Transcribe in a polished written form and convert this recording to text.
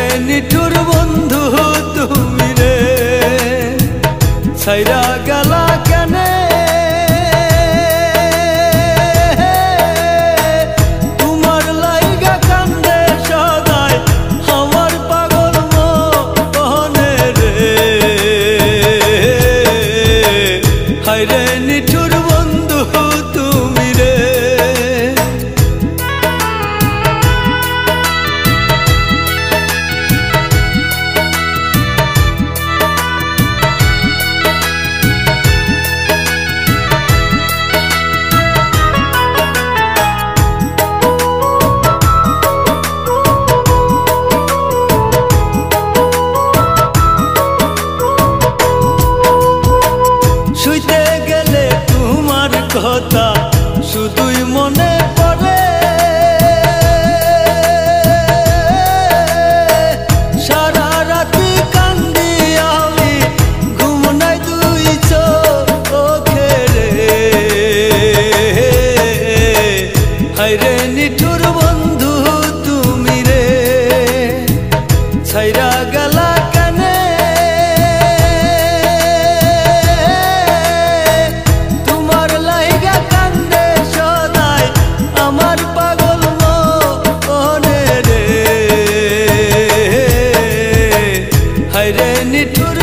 হায়রে নিঠুর বন্ধু তুমি রে ছাইরা গেলা কেনে তোমার লাইগা কান্দে সদাই আমার পাগল মনে রে হায়রে নিঠুর বন্ধু তুমি রে শুইতে গেলে তোমার কথা শুধুই মনে পড়ে সারা রাতি কান্দি আমি ঘুম নাই দুই চোখে রে হায়রে নিঠুর বন্ধু তুমি রে ছাইরা গেলা কেনে হায়রে নিঠুর